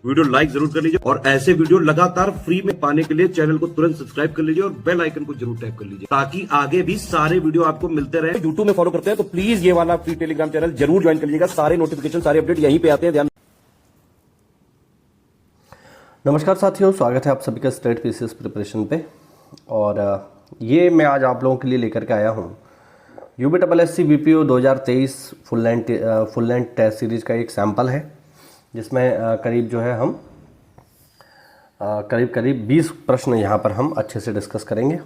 Video like जरूर कर लीजिए और ऐसे वीडियो लगातार फ्री में पाने के लिए चैनल को तुरंत सब्सक्राइब कर लीजिए और बेल आइकन को जरूर टैप कर लीजिए ताकि आगे भी सारे वीडियो आपको मिलते रहे। यूट्यूब में फॉलो करते हैं तो प्लीज ये वाला फ्री टेलीग्राम चैनल जरूर ज्वाइन कर लीजिएगा। सारे नोटिफिकेशन सारे अपडेट यहीं पे आते हैं। ध्यान। नमस्कार साथियों, स्वागत है आप सभी का स्टेट पीसीएस प्रिपरेशन पे। और ये मैं आज आप लोगों के लिए लेकर के आया हूँ UPSSC BPO 2023 full length test series का एक सैम्पल है, जिसमें करीब जो है हम करीब 20 प्रश्न यहाँ पर हम अच्छे से डिस्कस करेंगे।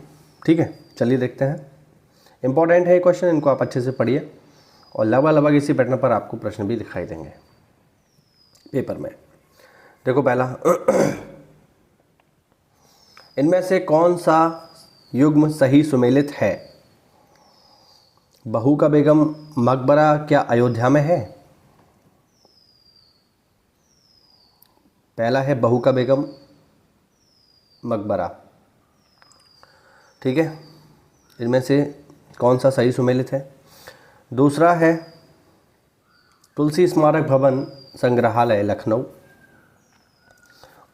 ठीक है, चलिए देखते हैं। इम्पॉर्टेंट है ये क्वेश्चन, इनको आप अच्छे से पढ़िए और लगभग इसी पैटर्न पर आपको प्रश्न भी दिखाई देंगे पेपर में। देखो पहला, इनमें से कौन सा युग्म सही सुमेलित है? बहू का बेगम मकबरा क्या अयोध्या में है? पहला है बहू का बेगम मकबरा। ठीक है, इनमें से कौन सा सही सुमेलित है? दूसरा है तुलसी स्मारक भवन संग्रहालय लखनऊ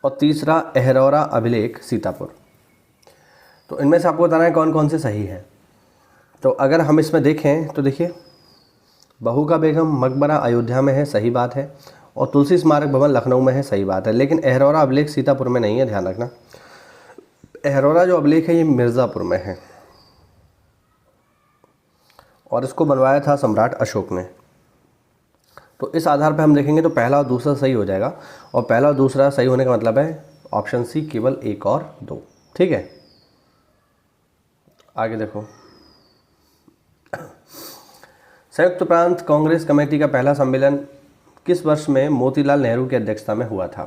और तीसरा अहरौरा अभिलेख सीतापुर। तो इनमें से आपको बताना है कौन कौन से सही हैं। तो अगर हम इसमें देखें तो देखिए, बहू का बेगम मकबरा अयोध्या में है, सही बात है, और तुलसी स्मारक भवन लखनऊ में है, सही बात है। लेकिन अहरौरा अभिलेख सीतापुर में नहीं है, ध्यान रखना। अहरौरा जो अभिलेख है ये मिर्ज़ापुर में है और इसको बनवाया था सम्राट अशोक ने। तो इस आधार पर हम देखेंगे तो पहला और दूसरा सही हो जाएगा, और पहला और दूसरा सही होने का मतलब है ऑप्शन सी केवल 1 और 2। ठीक है, आगे देखो। संयुक्त प्रांत कांग्रेस कमेटी का पहला सम्मेलन किस वर्ष में मोतीलाल नेहरू की अध्यक्षता में हुआ था?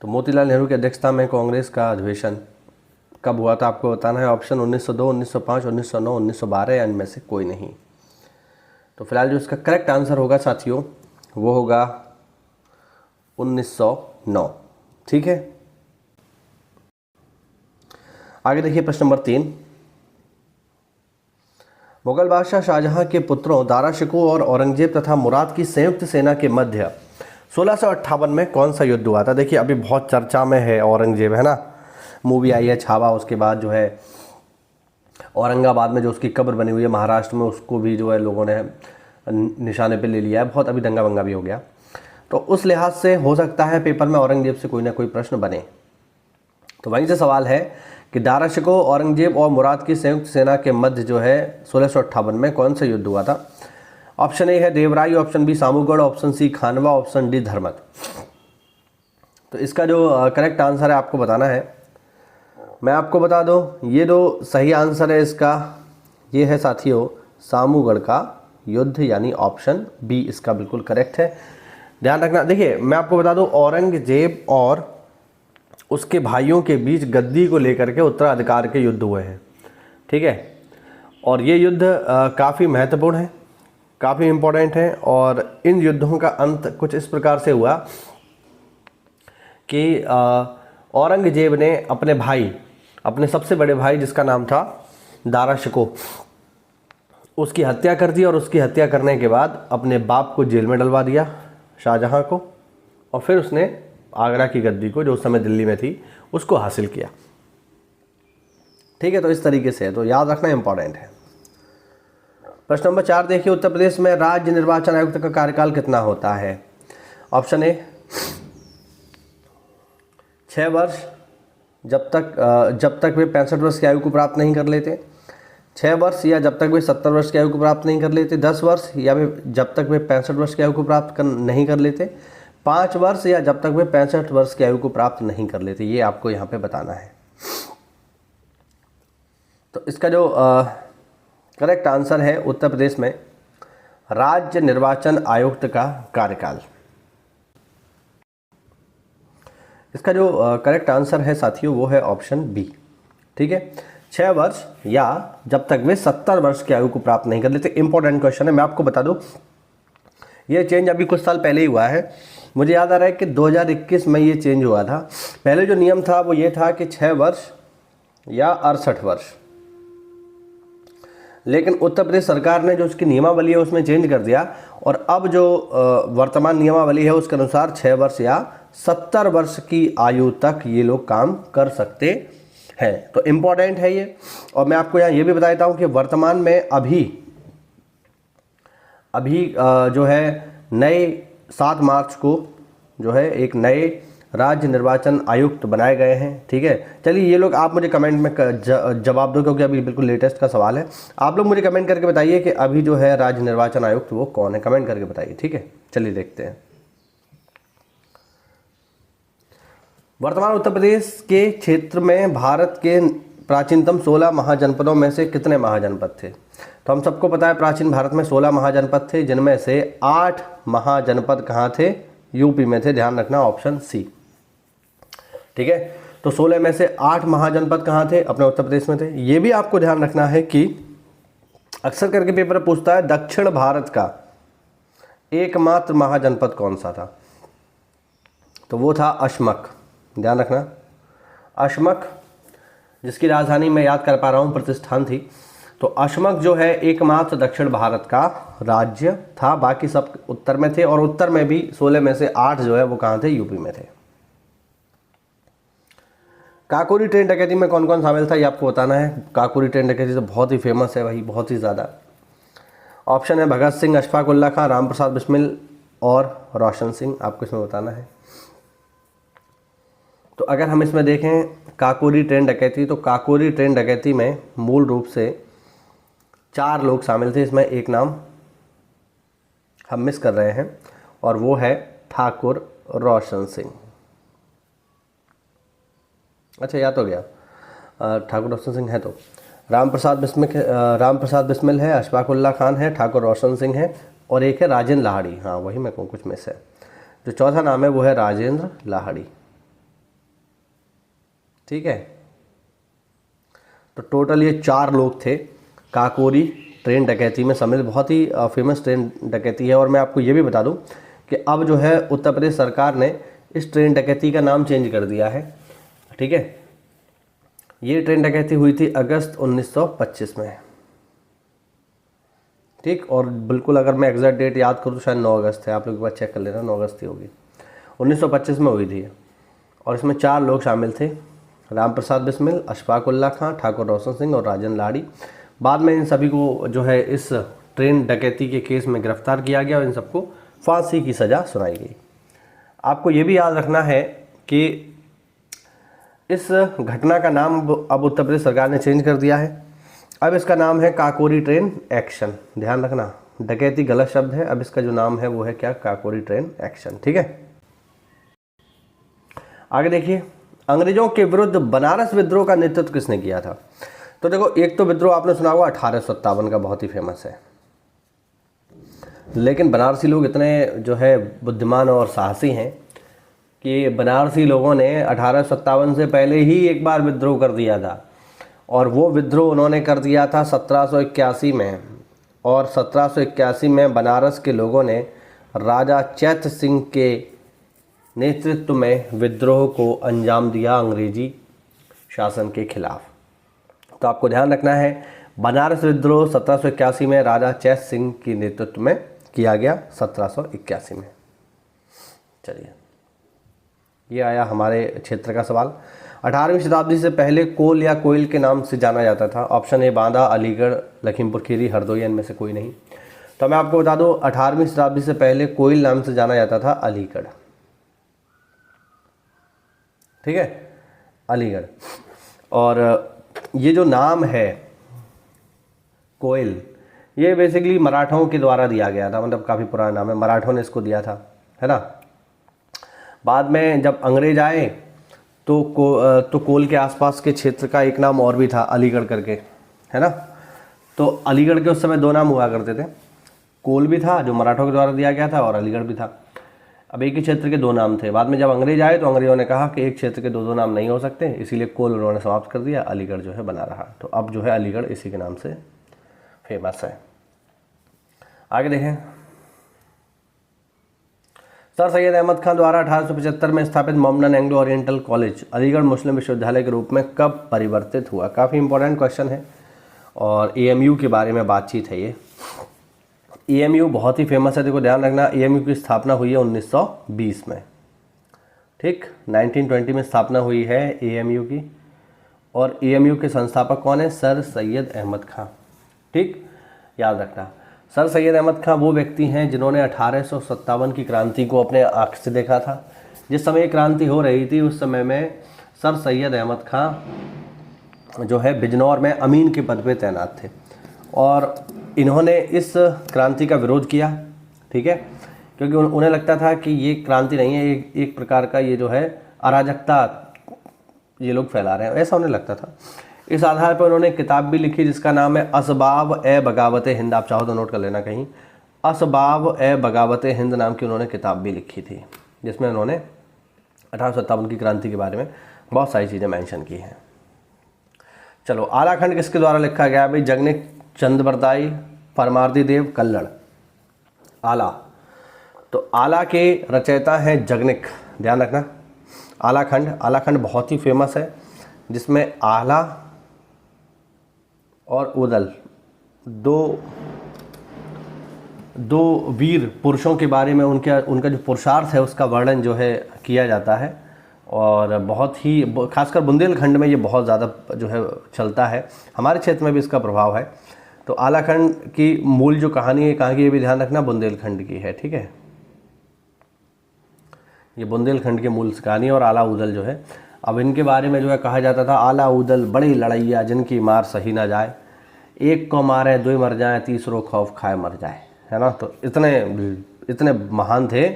तो मोतीलाल नेहरू की अध्यक्षता में कांग्रेस का अधिवेशन कब हुआ था आपको बताना है। ऑप्शन 1902, 1905, 1909, 1912 या इनमें से कोई नहीं। तो फिलहाल जो इसका करेक्ट आंसर होगा साथियों वो होगा 1909। ठीक है, आगे देखिए प्रश्न नंबर 3। मुगल बादशाह शाहजहां के पुत्रों दारा शिकोह और औरंगजेब तथा मुराद की संयुक्त सेना के मध्य 1658 में कौन सा युद्ध हुआ था? देखिए अभी बहुत चर्चा में है औरंगजेब, है ना, मूवी आई है छावा। उसके बाद जो है औरंगाबाद में जो उसकी कब्र बनी हुई है महाराष्ट्र में, उसको भी जो है लोगों ने निशाने पे ले लिया है, बहुत अभी दंगा वंगा भी हो गया। तो उस लिहाज से हो सकता है पेपर में औरंगजेब से कोई ना कोई प्रश्न बने। तो वहीं से सवाल है कि दारा शिकोह, औरंगजेब और मुराद की संयुक्त सेना के मध्य जो है 1658 में कौन सा युद्ध हुआ था? ऑप्शन ए है Devrai, option B Samugarh, option C Khanwa, option D Dharmat. तो इसका जो करेक्ट आंसर है आपको बताना है। मैं आपको बता दूं, ये जो सही आंसर है इसका ये है साथियों सामूगढ़ का युद्ध, यानी ऑप्शन बी इसका बिल्कुल करेक्ट है। ध्यान रखना। देखिए मैं आपको बता दूं, औरंगजेब और उसके भाइयों के बीच गद्दी को लेकर के उत्तराधिकार के युद्ध हुए हैं। ठीक है, और ये युद्ध काफ़ी महत्वपूर्ण है, काफ़ी इम्पोर्टेंट है। और इन युद्धों का अंत कुछ इस प्रकार से हुआ कि औरंगजेब ने अपने भाई, अपने सबसे बड़े भाई जिसका नाम था दारा शिकोह, उसकी हत्या कर दी और उसकी हत्या करने के बाद अपने बाप को जेल में डलवा दिया शाहजहां को, और फिर उसने आगरा की गद्दी को जो उस समय दिल्ली में थी उसको हासिल किया। ठीक है, तो इस तरीके से, तो याद रखना इंपॉर्टेंट है। प्रश्न नंबर 4 देखिए, उत्तर प्रदेश में राज्य निर्वाचन आयुक्त का कार्यकाल कितना होता है? ऑप्शन ए 6 वर्ष, जब तक वे 65 वर्ष की आयु को प्राप्त नहीं कर लेते, 6 वर्ष या जब तक वे 70 वर्ष की आयु को प्राप्त नहीं कर लेते, 10 वर्ष या जब तक वे 65 वर्ष की आयु को प्राप्त नहीं कर लेते, 5 वर्ष या जब तक वे 65 वर्ष की आयु को प्राप्त नहीं कर लेते। ये आपको यहाँ पे बताना है। तो इसका जो करेक्ट आंसर है उत्तर प्रदेश में राज्य निर्वाचन आयुक्त का कार्यकाल। इसका जो करेक्ट आंसर है साथियों वो है ऑप्शन बी। ठीक है, 6 वर्ष या जब तक वे 70 वर्ष की आयु को प्राप्त नहीं कर लेते। इंपॉर्टेंट क्वेश्चन है, मैं आपको बता दूं ये चेंज अभी कुछ साल पहले ही हुआ है। मुझे याद आ रहा है कि 2021 में ये चेंज हुआ था। पहले जो नियम था वो ये था कि 6 वर्ष या 68 वर्ष, लेकिन उत्तर प्रदेश सरकार ने जो उसकी नियमावली है उसमें चेंज कर दिया, और अब जो वर्तमान नियमावली है उसके अनुसार 6 वर्ष या 70 वर्ष की आयु तक ये लोग काम कर सकते हैं। तो इम्पॉर्टेंट है ये। और मैं आपको यहाँ ये भी बता देता हूँ कि वर्तमान में अभी जो है नए 7 मार्च को जो है एक नए राज्य निर्वाचन आयुक्त बनाए गए हैं। ठीक है, चलिए ये लोग आप मुझे कमेंट में जवाब दो, क्योंकि अभी बिल्कुल लेटेस्ट का सवाल है। आप लोग मुझे कमेंट करके बताइए कि अभी जो है राज्य निर्वाचन आयुक्त वो कौन है, कमेंट करके बताइए। ठीक है, चलिए देखते हैं। वर्तमान उत्तर प्रदेश के क्षेत्र में भारत के प्राचीनतम 16 महाजनपदों में से कितने महाजनपद थे? तो हम सबको पता है प्राचीन भारत में 16 महाजनपद थे, जिनमें से 8 महाजनपद कहाँ थे? यूपी में थे। ध्यान रखना, ऑप्शन सी। ठीक है, तो 16 में से 8 महाजनपद कहाँ थे? अपने उत्तर प्रदेश में थे। ये भी आपको ध्यान रखना है कि अक्सर करके पेपर पूछता है दक्षिण भारत का एकमात्र महाजनपद कौन सा था, तो वो था अशमक। ध्यान रखना, अशमक, जिसकी राजधानी मैं याद कर पा रहा हूँ प्रतिष्ठान थी। तो अशमक जो है एकमात्र दक्षिण भारत का राज्य था, बाकी सब उत्तर में थे, और उत्तर में भी 16 में से 8 जो है वो कहाँ थे? यूपी में थे। काकोरी ट्रेन डकैती में कौन कौन शामिल था ये आपको बताना है। काकोरी ट्रेन डकैती तो बहुत ही फेमस है भाई, बहुत ही ज़्यादा। ऑप्शन है भगत सिंह, अशफाक उल्ला खां, राम प्रसाद बिस्मिल और रोशन सिंह। आपको इसमें बताना है। तो अगर हम इसमें देखें काकोरी ट्रेन डकैती, तो काकोरी ट्रेन डकैती में मूल रूप से 4 लोग शामिल थे। इसमें एक नाम हम मिस कर रहे हैं, और वो है ठाकुर रोशन सिंह। अच्छा, याद हो गया, ठाकुर रोशन सिंह है। तो राम प्रसाद बिस्मिल है, अशफाक उल्ला खान है, ठाकुर रोशन सिंह है, और एक है राजेंद्र लाहड़ी। हाँ, वही मैं कहूँ, कुछ मिस है। जो चौथा नाम है वो है राजेंद्र लाहड़ी। ठीक है, तो टोटल ये 4 लोग थे काकोरी ट्रेन डकैती में शामिल। बहुत ही फेमस ट्रेन डकैती है। और मैं आपको ये भी बता दूं कि अब जो है उत्तर प्रदेश सरकार ने इस ट्रेन डकैती का नाम चेंज कर दिया है। ठीक है, ये ट्रेन डकैती हुई थी अगस्त 1925 में। ठीक, और बिल्कुल अगर मैं एग्जैक्ट डेट याद करूँ तो शायद 9 अगस्त है। आप लोग एक बार चेक कर लेना, 9 अगस्त ही होगी। 1925 में हुई थी, और इसमें 4 लोग शामिल थे, राम प्रसाद बिस्मिल, अशफाक उल्ला खां, ठाकुर रोशन सिंह और राजेंद्र लाहड़ी। बाद में इन सभी को जो है इस ट्रेन डकैती के केस में गिरफ्तार किया गया और इन सबको फांसी की सज़ा सुनाई गई। आपको ये भी याद रखना है कि इस घटना का नाम अब उत्तर प्रदेश सरकार ने चेंज कर दिया है। अब इसका नाम है काकोरी ट्रेन एक्शन। ध्यान रखना, डकैती गलत शब्द है। अब इसका जो नाम है वो है क्या? Kakori train action. ठीक है, आगे देखिए, अंग्रेजों के विरुद्ध बनारस विद्रोह का नेतृत्व किसने किया था? तो देखो, एक तो विद्रोह आपने सुना होगा 1857 का, बहुत ही फेमस है। लेकिन बनारसी लोग इतने जो है बुद्धिमान और साहसी हैं कि बनारसी लोगों ने 1857 से पहले ही एक बार विद्रोह कर दिया था, और वो विद्रोह उन्होंने कर दिया था 1781 में। और 1781 में बनारस के लोगों ने राजा चैत्र सिंह के नेतृत्व में विद्रोह को अंजाम दिया अंग्रेजी शासन के खिलाफ। तो आपको ध्यान रखना है, बनारस विद्रोह 1781 में राजा चैत्र सिंह के नेतृत्व में किया गया, 1781 में। चलिए, ये आया हमारे क्षेत्र का सवाल। 18वीं शताब्दी से पहले कोल या कोयल के नाम से जाना जाता था। ऑप्शन ए बांदा, अलीगढ़, लखीमपुर खीरी, हरदोई, इनमें से कोई नहीं। तो मैं आपको बता दूं, 18वीं शताब्दी से पहले कोयल नाम से जाना जाता था अलीगढ़। ठीक है, अलीगढ़। और ये जो नाम है कोयल, ये बेसिकली मराठों के द्वारा दिया गया था, मतलब काफ़ी पुराना नाम है, मराठों ने इसको दिया था, है ना। बाद में जब अंग्रेज आए तो कोल के आसपास के क्षेत्र का एक नाम और भी था, अलीगढ़ करके, है ना। तो अलीगढ़ के उस समय 2 नाम हुआ करते थे, कोल भी था जो मराठों के द्वारा दिया गया था, और अलीगढ़ भी था। अब एक ही क्षेत्र के 2 नाम थे। बाद में जब अंग्रेज आए तो अंग्रेजों ने कहा कि एक क्षेत्र के 2 नाम नहीं हो सकते, इसीलिए कोल उन्होंने समाप्त कर दिया, अलीगढ़ जो है बना रहा। तो अब जो है अलीगढ़ इसी के नाम से फेमस है। आगे देखें, सर सैयद अहमद खान द्वारा 1875 में स्थापित Mohammedan Anglo Oriental College Aligarh Muslim विश्वविद्यालय के रूप में कब परिवर्तित हुआ? काफ़ी इंपॉर्टेंट क्वेश्चन है। और एएमयू के बारे में बातचीत है। ये एएमयू बहुत ही फेमस है, देखो ध्यान रखना, एएमयू की स्थापना हुई है 1920 में, ठीक, 1920 में स्थापना हुई है एएमयू की। और एएमयू के संस्थापक कौन है? सर सैयद अहमद खां, ठीक, याद रखना। सर सैयद अहमद खां वो व्यक्ति हैं जिन्होंने 1857 की क्रांति को अपने आँख से देखा था। जिस समय ये क्रांति हो रही थी उस समय में सर सैयद अहमद खां जो है बिजनौर में अमीन के पद पे तैनात थे और इन्होंने इस क्रांति का विरोध किया, ठीक है, क्योंकि उन्हें लगता था कि ये क्रांति नहीं है, एक प्रकार का ये जो है अराजकता ये लोग फैला रहे हैं, ऐसा उन्हें लगता था। इस आधार पर उन्होंने किताब भी लिखी जिसका नाम है असबाब ए बगावत हिंद, आप चाहो तो नोट कर लेना कहीं, असबाब ए बगावत हिंद नाम की उन्होंने किताब भी लिखी थी, जिसमें उन्होंने 1857 की क्रांति के बारे में बहुत सारी चीज़ें मेंशन की हैं। चलो, आलाखंड किसके द्वारा लिखा गया भाई? जगनिक चंद्रबरदाई, परमार्दी देव, कल्लड़। आला, तो आला के रचयिता हैं जगनिक, ध्यान रखना। आलाखंड बहुत ही फेमस है, जिसमें आला और उदल दो वीर पुरुषों के बारे में उनका जो पुरुषार्थ है उसका वर्णन जो है किया जाता है और बहुत ही खासकर बुंदेलखंड में ये बहुत ज़्यादा जो है चलता है, हमारे क्षेत्र में भी इसका प्रभाव है। तो आलाखंड की मूल जो कहानी है कहाँ की, ये भी ध्यान रखना, बुंदेलखंड की है, ठीक है, ये बुंदेलखंड की मूल कहानी। और आला उदल जो है, अब इनके बारे में जो है कहा जाता था, आला उदल बड़ी लड़ैया जिनकी मार सही ना जाए, एक को मारे दो मर जाए, तीसरो खौफ खाए मर जाए, है ना। तो इतने महान थे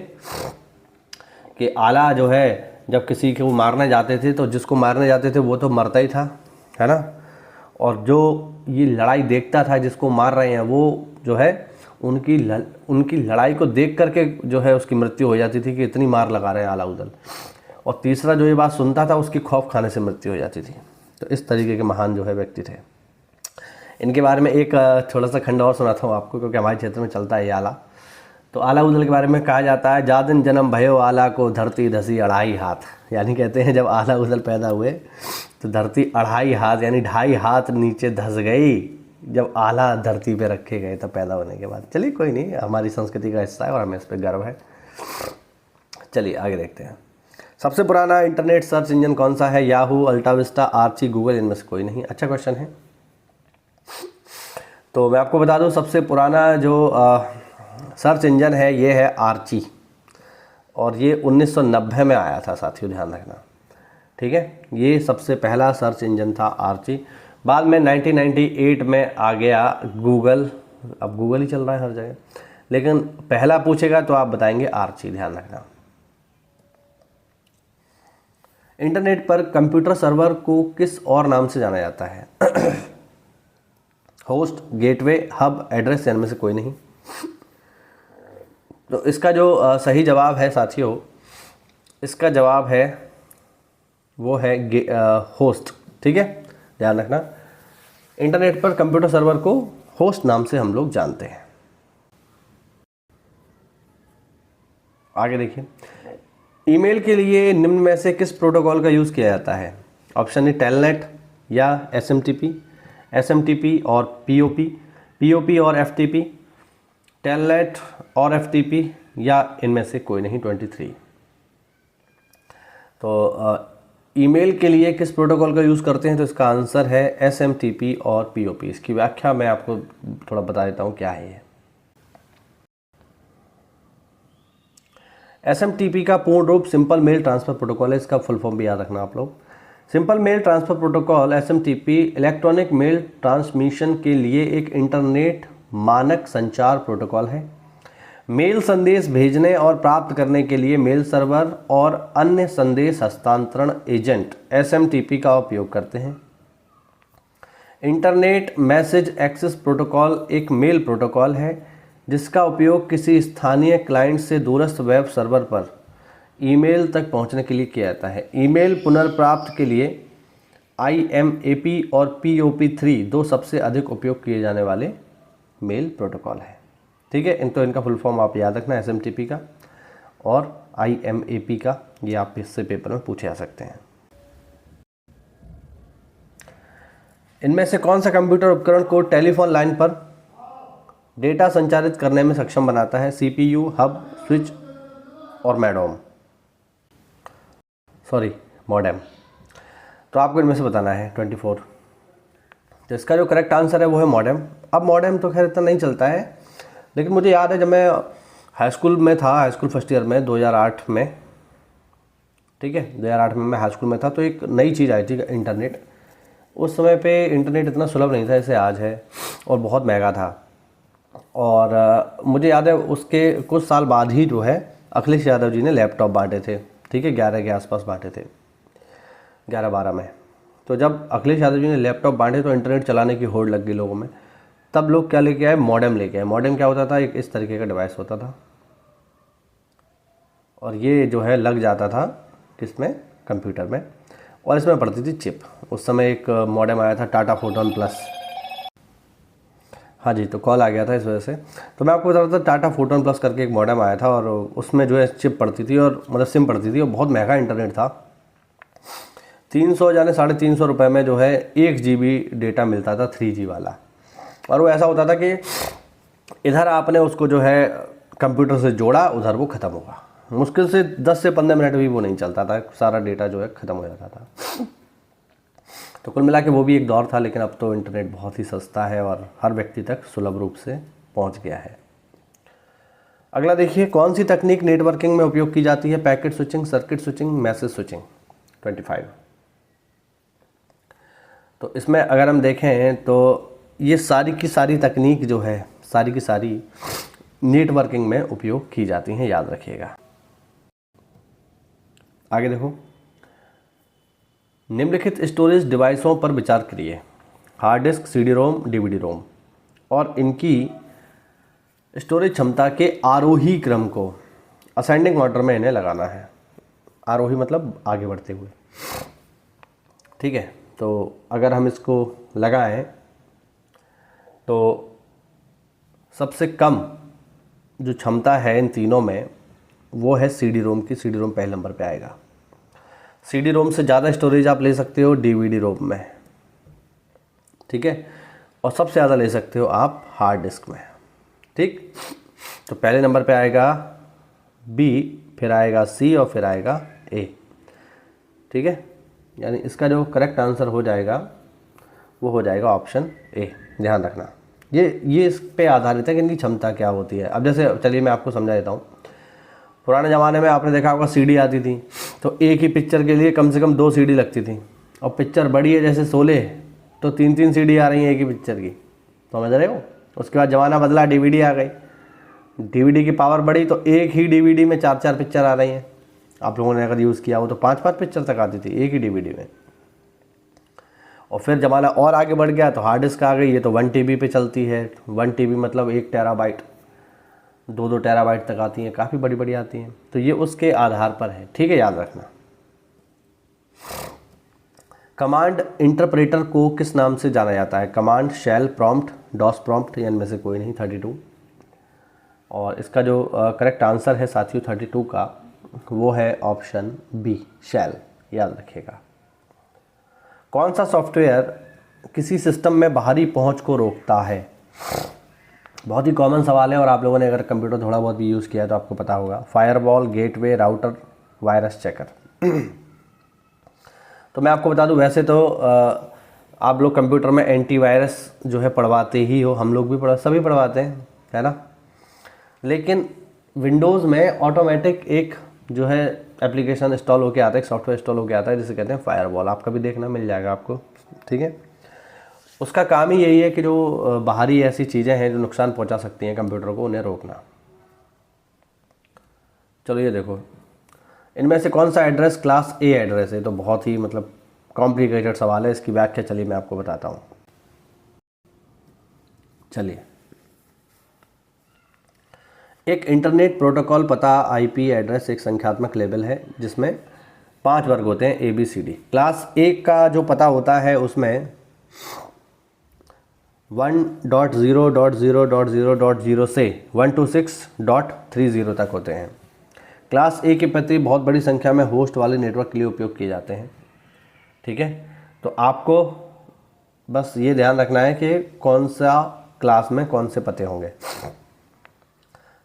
कि आला जो है जब किसी को मारने जाते थे तो जिसको मारने जाते थे वो तो मरता ही था, है ना, और जो ये लड़ाई देखता था जिसको मार रहे हैं वो जो है उनकी लड़ाई को देख करके जो है उसकी मृत्यु हो जाती थी कि इतनी मार लगा रहे हैं आला उदल। और तीसरा जो ये बात सुनता था उसकी खौफ खाने से मृत्यु हो जाती थी। तो इस तरीके के महान जो है व्यक्ति थे। इनके बारे में एक थोड़ा सा खंड और सुनाता हूँ आपको, क्योंकि हमारे क्षेत्र में चलता है ये आला। तो आला उदल के बारे में कहा जाता है, जा दिन जन्म भयो आला को धरती धसी 2.5 हाथ, यानी कहते हैं जब आला उदल पैदा हुए तो धरती 2.5 हाथ यानी 2.5 हाथ नीचे धस गई जब आला धरती पे रखे गए तब पैदा होने के बाद। चलिए कोई नहीं, हमारी संस्कृति का हिस्सा है और हमें इस पर गर्व है। चलिए आगे देखते हैं। सबसे पुराना इंटरनेट सर्च इंजन कौन सा है? याहू, अल्टाविस्टा, आर्ची, गूगल, इनमें से कोई नहीं। अच्छा क्वेश्चन है। तो मैं आपको बता दूं सबसे पुराना जो सर्च इंजन है ये है आर्ची, और ये 1990 में आया था साथियों, ध्यान रखना, ठीक है। ये सबसे पहला सर्च इंजन था आर्ची। बाद में 1998 में आ गया गूगल, अब गूगल ही चल रहा है हर जगह, लेकिन पहला पूछेगा तो आप बताएंगे आर्ची, ध्यान रखना। इंटरनेट पर कंप्यूटर सर्वर को किस और नाम से जाना जाता है? होस्ट, गेटवे, हब, एड्रेस, इनमें से कोई नहीं। तो इसका जो सही जवाब है साथियों, इसका जवाब है वो है होस्ट, ठीक है, ध्यान रखना। इंटरनेट पर कंप्यूटर सर्वर को होस्ट नाम से हम लोग जानते हैं। आगे देखिए, ईमेल के लिए निम्न में से किस प्रोटोकॉल का यूज़ किया जाता है? ऑप्शन ए टेलनेट या एसएमटीपी, एसएमटीपी और पीओपी, पीओपी और एफटीपी, टेलनेट और एफटीपी, या इनमें से कोई नहीं, 23। तो ईमेल के लिए किस प्रोटोकॉल का यूज़ करते हैं? तो इसका आंसर है एसएमटीपी और पीओपी। इसकी व्याख्या मैं आपको थोड़ा बता देता हूँ क्या है ये। एसएमटीपी का पूर्ण रूप सिंपल मेल ट्रांसफ़र प्रोटोकॉल है, इसका फुल फॉर्म भी याद रखना आप लोग। Simple mail transfer protocol SMTP electronic mail transmission के लिए एक इंटरनेट मानक संचार प्रोटोकॉल है। मेल संदेश भेजने और प्राप्त करने के लिए मेल सर्वर और अन्य संदेश हस्तांतरण एजेंट एसएमटीपी का उपयोग करते हैं। इंटरनेट मैसेज एक्सेस प्रोटोकॉल एक मेल प्रोटोकॉल है जिसका उपयोग किसी स्थानीय क्लाइंट से दूरस्थ वेब सर्वर पर ईमेल तक पहुंचने के लिए किया जाता है। ईमेल पुनर्प्राप्त के लिए IMAP और POP3 दो सबसे अधिक उपयोग किए जाने वाले मेल प्रोटोकॉल है, ठीक है। तो इनका फुल फॉर्म आप याद रखना, SMTP का और IMAP का, ये आप इससे पेपर में पूछे जा सकते हैं। इनमें से कौन सा कंप्यूटर उपकरण को टेलीफोन लाइन पर डेटा संचारित करने में सक्षम बनाता है? CPU, हब, स्विच और मॉडेम। तो आपको इनमें से बताना है 24। तो इसका जो करेक्ट आंसर है वो है मॉडेम। अब मॉडेम तो खैर इतना नहीं चलता है, लेकिन मुझे याद है जब मैं हाई स्कूल में था, हाई स्कूल फर्स्ट ईयर में 2008 में, ठीक है, 2008 में मैं हाई स्कूल में था, तो एक नई चीज़ आई थी इंटरनेट। उस समय पे इंटरनेट इतना सुलभ नहीं था जैसे आज है, और बहुत महंगा था। और मुझे याद है उसके कुछ साल बाद ही जो है अखिलेश यादव जी ने लैपटॉप बांटे थे, ठीक है, 11 के आसपास बांटे थे, 11-12 में। तो जब अखिलेश यादव जी ने लैपटॉप बांटे तो इंटरनेट चलाने की होड़ लग गई लोगों में। तब लोग क्या लेके आए? मॉडेम लेके आए। मॉडेम क्या होता था? एक इस तरीके का डिवाइस होता था, और ये जो है लग जाता था किसमें? कंप्यूटर में, और इसमें पड़ती थी चिप। उस समय एक मॉडेम आया था, टाटा फोटोन प्लस। हाँ जी, तो कॉल आ गया था इस वजह से। तो मैं आपको बता रहा था टाटा फोटोन प्लस करके एक मॉडेम आया था, और उसमें जो है चिप पड़ती थी, और मतलब सिम पड़ती थी, और बहुत महंगा इंटरनेट था। 300 यानी 350 रुपये में जो है 1 GB डेटा मिलता था, 3G वाला। और वो ऐसा होता था कि इधर आपने उसको जो है कंप्यूटर से जोड़ा, उधर वो ख़त्म होगा। मुश्किल से 10 से 15 मिनट भी वो नहीं चलता था, सारा डेटा जो है ख़त्म हो जाता था। तो कुल मिला के वो भी एक दौर था, लेकिन अब तो इंटरनेट बहुत ही सस्ता है और हर व्यक्ति तक सुलभ रूप से पहुंच गया है। अगला देखिए, कौन सी तकनीक नेटवर्किंग में उपयोग की जाती है? Packet switching, circuit switching, message switching. 25। तो इसमें अगर हम देखें तो ये सारी की सारी तकनीक जो है, सारी की सारी नेटवर्किंग में उपयोग की जाती हैं, याद रखिएगा। आगे देखो, निम्नलिखित स्टोरेज डिवाइसों पर विचार करिए। हार्ड डिस्क, CD-ROM, DVD-ROM, और इनकी स्टोरेज क्षमता के आरोही क्रम को असेंडिंग ऑर्डर में इन्हें लगाना है। आरोही मतलब आगे बढ़ते हुए, ठीक है। तो अगर हम इसको लगाएं तो सबसे कम जो क्षमता है इन तीनों में वो है CD-ROM की। CD-ROM पहले नंबर पे आएगा। CD-ROM से ज़्यादा स्टोरेज आप ले सकते हो DVD-ROM में, ठीक है, और सबसे ज़्यादा ले सकते हो आप हार्ड डिस्क में, ठीक। तो पहले नंबर पे आएगा B, फिर आएगा C, और फिर आएगा A, ठीक है। यानी इसका जो करेक्ट आंसर हो जाएगा वो हो जाएगा ऑप्शन A। ध्यान रखना, ये इस पे आधारित है कि इनकी क्षमता क्या होती है। अब जैसे चलिए मैं आपको समझा देता हूँ। पुराने ज़माने में आपने देखा होगा CD आती थी, तो एक ही पिक्चर के लिए कम से कम 2 CD लगती थी, और पिक्चर बड़ी है जैसे 16 तो 3-3 CD आ रही हैं एक ही पिक्चर की, समझ रहे हो। उसके बाद ज़माना बदला, DVD आ गई, DVD की पावर बढ़ी तो एक ही DVD में 4-4 पिक्चर आ रही हैं। आप लोगों ने अगर यूज़ किया हो तो 5-5 पिक्चर तक आती थी एक ही DVD में। और फिर ज़माना और आगे बढ़ गया तो हार्ड डिस्क आ गई, ये तो 1 TB पे चलती है। 1 TB मतलब 1 टेराबाइट, 2-2 टेराबाइट तक आती हैं, काफ़ी बड़ी बड़ी आती हैं। तो ये उसके आधार पर है, ठीक है, याद रखना। कमांड इंटरप्रेटर को किस नाम से जाना जाता है? Command, shell, prompt, DOS prompt, या इनमें से कोई नहीं, 32। और इसका जो करेक्ट आंसर है साथियों 32 का, वो है ऑप्शन B, शेल, याद रखिएगा। कौन सा सॉफ्टवेयर किसी सिस्टम में बाहरी पहुंच को रोकता है? बहुत ही कॉमन सवाल है, और आप लोगों ने अगर कंप्यूटर थोड़ा बहुत भी यूज़ किया है तो आपको पता होगा। Firewall, gateway, router, virus checker. तो मैं आपको बता दूं, वैसे तो आप लोग कंप्यूटर में एंटीवायरस जो है पढ़वाते ही हो, हम लोग भी सभी पढ़वाते हैं, है ना। लेकिन विंडोज़ में ऑटोमेटिक एक जो है एप्लीकेशन इंस्टॉल होकर आता है, एक सॉफ्टवेयर इंस्टॉल होकर आता है जिसे कहते हैं फायरवॉल। आपका भी देखना मिल जाएगा आपको, ठीक है। उसका काम ही यही है कि जो बाहरी ऐसी चीज़ें हैं जो नुकसान पहुंचा सकती हैं कंप्यूटर को, उन्हें रोकना। चलो ये देखो, इनमें से कौन सा एड्रेस क्लास A एड्रेस है? तो बहुत ही मतलब कॉम्प्लिकेटेड सवाल है, इसकी व्याख्या चलिए मैं आपको बताता हूँ। चलिए, एक इंटरनेट प्रोटोकॉल पता IP एड्रेस एक संख्यात्मक लेबल है जिसमें 5 वर्ग होते हैं ABCD। क्लास A का जो पता होता है उसमें 1.0.0.0.0 से 126.30 तक होते हैं। क्लास A के पते बहुत बड़ी संख्या में होस्ट वाले नेटवर्क के लिए उपयोग किए जाते हैं, ठीक है। तो आपको बस ये ध्यान रखना है कि कौन सा क्लास में कौन से पते होंगे,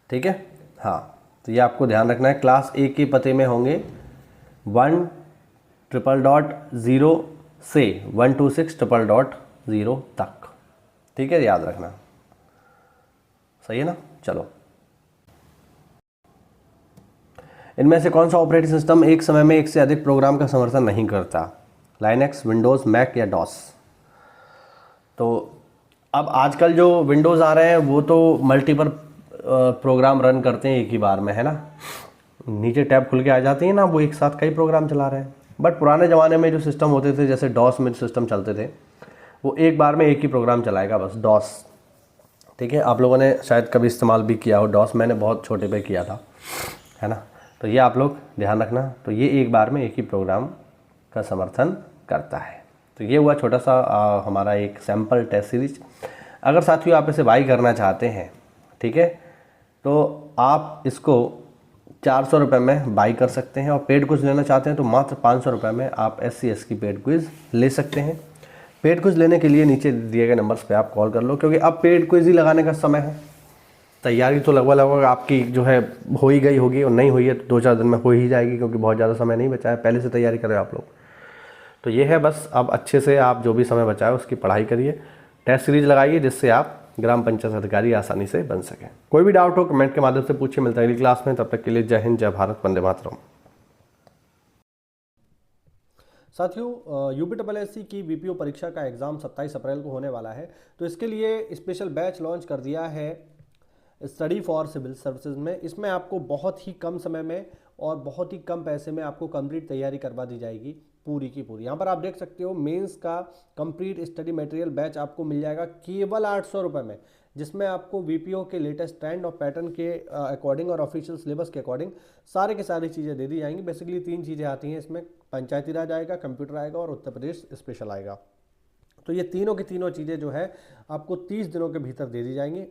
ठीक है। हाँ, तो ये आपको ध्यान रखना है, क्लास ए के पते में होंगे 1/000 से 126/000 तक, ठीक है, याद रखना। सही है ना। चलो, इनमें से कौन सा ऑपरेटिंग सिस्टम एक समय में एक से अधिक प्रोग्राम का समर्थन नहीं करता? लाइनक्स, विंडोज़, मैक या डॉस? तो अब आजकल जो विंडोज़ आ रहे हैं वो तो मल्टीपल प्रोग्राम रन करते हैं एक ही बार में, है ना। नीचे टैब खुल के आ जाती है ना, वो एक साथ कई प्रोग्राम चला रहे हैं। बट पुराने ज़माने में जो सिस्टम होते थे, जैसे डॉस में जो सिस्टम चलते थे, वो एक बार में एक ही प्रोग्राम चलाएगा बस, डॉस, ठीक है। आप लोगों ने शायद कभी इस्तेमाल भी किया हो डॉस, मैंने बहुत छोटे पे किया था, है ना। तो ये आप लोग ध्यान रखना, तो ये एक बार में एक ही प्रोग्राम का समर्थन करता है। तो ये हुआ छोटा सा हमारा एक सैम्पल टेस्ट सीरीज। अगर साथियों आप इसे बाई करना चाहते हैं, ठीक है, तो आप इसको 400 रुपये में बाई कर सकते हैं, और पेड क्विज लेना चाहते हैं तो मात्र 500 रुपये में आप SCS की पेड क्विज ले सकते हैं। पेड क्विज लेने के लिए नीचे दिए गए नंबर्स पे आप कॉल कर लो, क्योंकि अब पेड क्विज ही लगाने का समय है। तैयारी तो लगभग आपकी जो है हो ही गई होगी, और नहीं हुई है तो 2-4 दिन में हो ही जाएगी, क्योंकि बहुत ज़्यादा समय नहीं बचा है, पहले से तैयारी करें आप लोग। तो ये है बस, अब अच्छे से आप जो भी समय बचा है उसकी पढ़ाई करिए, टेस्ट सीरीज लगाइए, जिससे आप ग्राम पंचायत अधिकारी आसानी से बन सकें। कोई भी डाउट हो कमेंट के माध्यम से पूछिए, मिलता है अगली क्लास में। तब तक के लिए जय हिंद, जय भारत, वंदे मातरम। साथियों, UPSSC की VPO परीक्षा का एग्ज़ाम 27 अप्रैल को होने वाला है, तो इसके लिए स्पेशल बैच लॉन्च कर दिया है स्टडी फॉर सिविल सर्विसेज में। इसमें आपको बहुत ही कम समय में और बहुत ही कम पैसे में आपको कंप्लीट तैयारी करवा दी जाएगी, पूरी की पूरी। यहाँ पर आप देख सकते हो मेंस का कंप्लीट स्टडी मटेरियल बैच आपको मिल जाएगा केवल 800 रुपये में, जिसमें आपको VPO के लेटेस्ट ट्रेंड और पैटर्न के अकॉर्डिंग और ऑफिशियल सिलेबस के अकॉर्डिंग सारे के सारी चीज़ें दे दी जाएंगी। बेसिकली 3 चीज़ें आती हैं इसमें, पंचायती राज आएगा, कंप्यूटर आएगा और उत्तर प्रदेश स्पेशल आएगा। तो ये तीनों की तीनों चीज़ें जो है आपको 30 दिनों के भीतर दे दी जाएंगी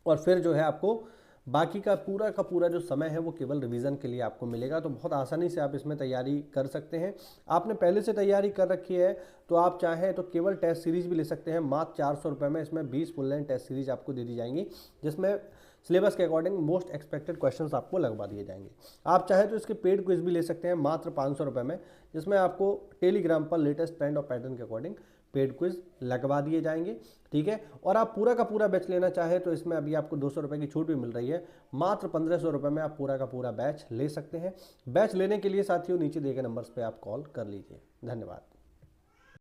और फिर जो है आपको बाकी का पूरा जो समय है वो केवल रिवीजन के लिए आपको मिलेगा। तो बहुत आसानी से आप इसमें तैयारी कर सकते हैं। आपने पहले से तैयारी कर रखी है तो आप चाहें तो केवल टेस्ट सीरीज भी ले सकते हैं मात्र 400 रुपये में। इसमें 20 फुल लेंथ टेस्ट सीरीज आपको दे दी जाएंगी, जिसमें सिलेबस के अकॉर्डिंग मोस्ट एक्सपेक्टेड क्वेश्चंस आपको लगवा दिए जाएंगे। आप चाहें तो इसके पेड क्विज भी ले सकते हैं मात्र 500 रुपये में, जिसमें आपको टेलीग्राम पर लेटेस्ट ट्रेंड और पैटर्न के अकॉर्डिंग पेड क्विज लगवा दिए जाएंगे, ठीक है। और आप पूरा का पूरा बैच लेना चाहे तो इसमें अभी आपको 200 रुपये की छूट भी मिल रही है, मात्र 1500 रुपये में आप पूरा का पूरा बैच ले सकते हैं। बैच लेने के लिए साथियों नीचे दिए गए नंबर्स पे आप कॉल कर लीजिए। धन्यवाद।